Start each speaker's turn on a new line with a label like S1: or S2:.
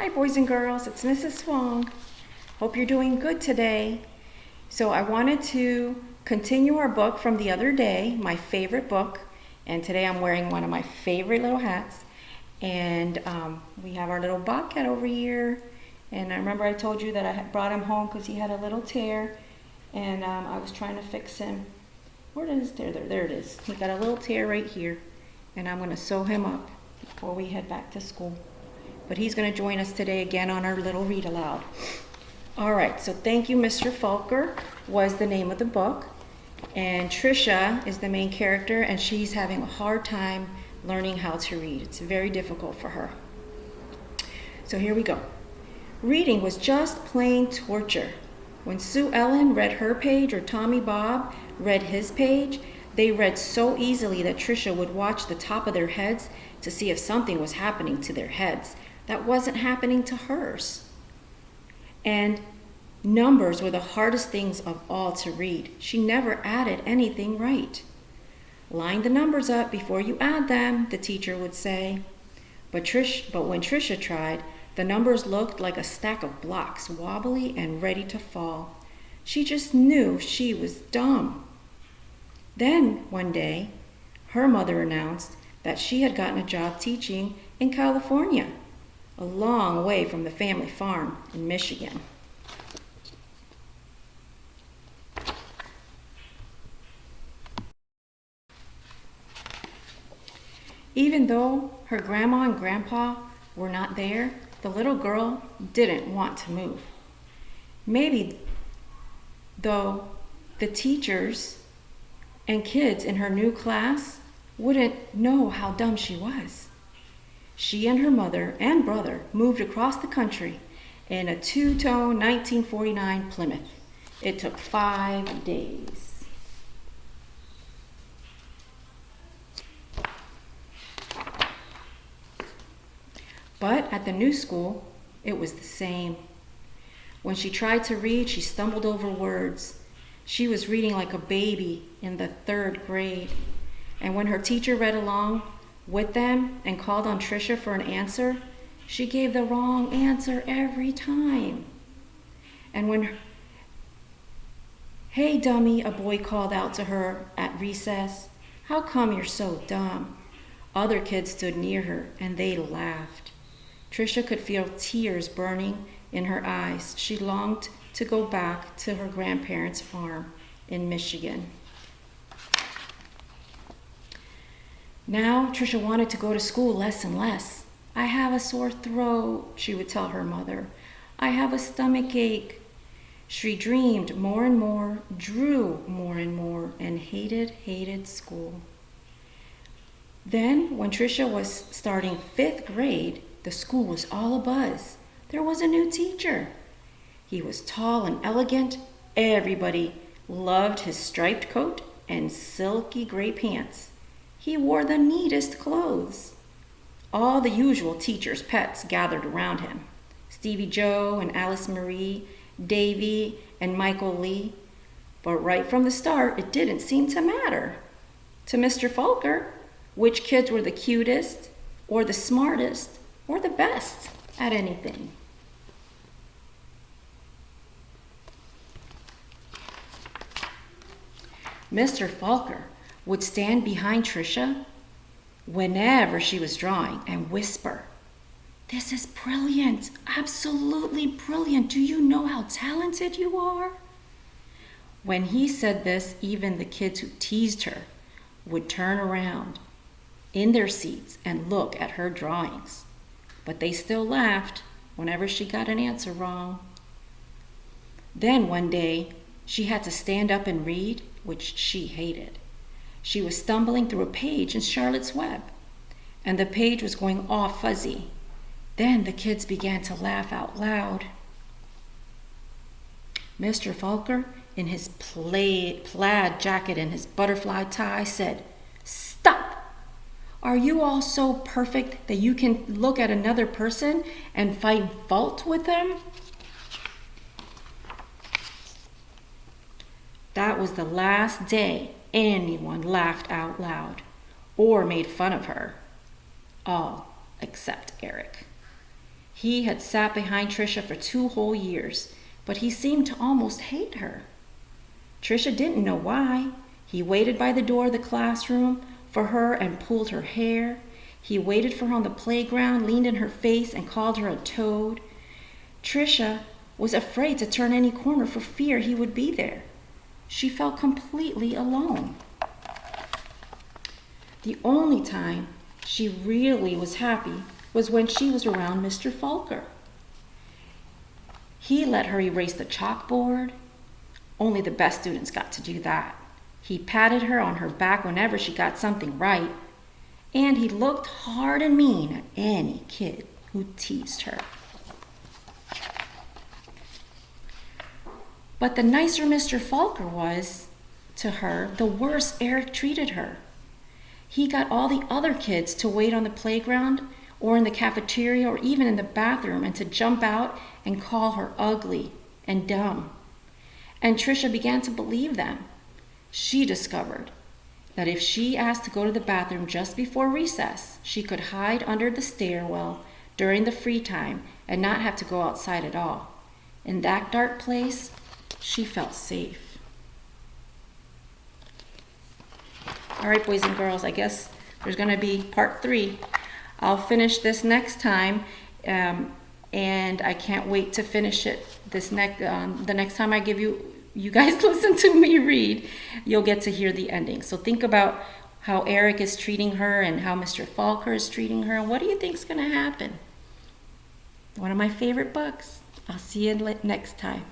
S1: Hi boys and girls, it's Mrs. Fong. Hope you're doing good today. So I wanted to continue our book from the other day, my favorite book, and today I'm wearing one of my favorite little hats. And we have our little bobcat over here. And I remember I told you that I had brought him home because he had a little tear, and I was trying to fix him. Where is his tear? There it is. He got a little tear right here, and I'm going to sew him up before we head back to school. But he's going to join us today again on our little read aloud. All right, so thank you, Mr. Falker was the name of the book. And Trisha is the main character, and she's having a hard time learning how to read. It's very difficult for her. So here we go. Reading was just plain torture. When Sue Ellen read her page or Tommy Bob read his page, they read so easily that Trisha would watch the top of their heads to see if something was happening to their heads that wasn't happening to hers. And numbers were the hardest things of all to read. She never added anything right. Line the numbers up before you add them, the teacher would say. But when Trisha tried, the numbers looked like a stack of blocks, wobbly and ready to fall. She just knew she was dumb. Then, one day, her mother announced that she had gotten a job teaching in California, a long way from the family farm in Michigan. Even though her grandma and grandpa were not there, the little girl didn't want to move. Maybe, though, the teachers and kids in her new class wouldn't know how dumb she was. She and her mother and brother moved across the country in a two-tone 1949 Plymouth. It took 5 days. But at the new school, it was the same. When she tried to read, she stumbled over words. She was reading like a baby in the 3rd grade. And when her teacher read along with them and called on Trisha for an answer, she gave the wrong answer every time. And when, "Hey, dummy," a boy called out to her at recess, "how come you're so dumb?" Other kids stood near her and they laughed. Trisha could feel tears burning in her eyes. She longed to go back to her grandparents' farm in Michigan. Now, Trisha wanted to go to school less and less. "I have a sore throat," she would tell her mother. "I have a stomach ache." She dreamed more and more, drew more and more, and hated school. Then, when Trisha was starting 5th grade, the school was all abuzz. There was a new teacher. He was tall and elegant. Everybody loved his striped coat and silky gray pants. He wore the neatest clothes. All the usual teachers' pets gathered around him. Stevie Joe and Alice Marie, Davy and Michael Lee. But right from the start, it didn't seem to matter to Mr. Falker which kids were the cutest or the smartest or the best at anything. Mr. Falker would stand behind Trisha whenever she was drawing and whisper, "This is brilliant, absolutely brilliant. Do you know how talented you are?" When he said this, even the kids who teased her would turn around in their seats and look at her drawings. But they still laughed whenever she got an answer wrong. Then one day, she had to stand up and read, which she hated. She was stumbling through a page in Charlotte's Web, and the page was going all fuzzy. Then the kids began to laugh out loud. Mr. Falker, in his plaid jacket and his butterfly tie, said, "Stop! Are you all so perfect that you can look at another person and find fault with them?" That was the last day anyone laughed out loud or made fun of her. All except Eric. He had sat behind Trisha for 2 whole years, but he seemed to almost hate her. Trisha didn't know why. He waited by the door of the classroom for her and pulled her hair. He waited for her on the playground, leaned in her face, and called her a toad. Trisha was afraid to turn any corner for fear he would be there. She felt completely alone. The only time she really was happy was when she was around Mr. Falker. He let her erase the chalkboard. Only the best students got to do that. He patted her on her back whenever she got something right, and he looked hard and mean at any kid who teased her. But the nicer Mr. Falker was to her, the worse Eric treated her. He got all the other kids to wait on the playground or in the cafeteria or even in the bathroom and to jump out and call her ugly and dumb. And Trisha began to believe them. She discovered that if she asked to go to the bathroom just before recess, she could hide under the stairwell during the free time and not have to go outside at all. In that dark place, she felt safe. All right, boys and girls, I guess there's going to be part 3. I'll finish this next time, and I can't wait to finish it the next time I give you guys listen to me read. You'll get to hear the ending. So think about how Eric is treating her and how Mr. Falker is treating her, and what do you think is going to happen? One of my favorite books. I'll see you next time.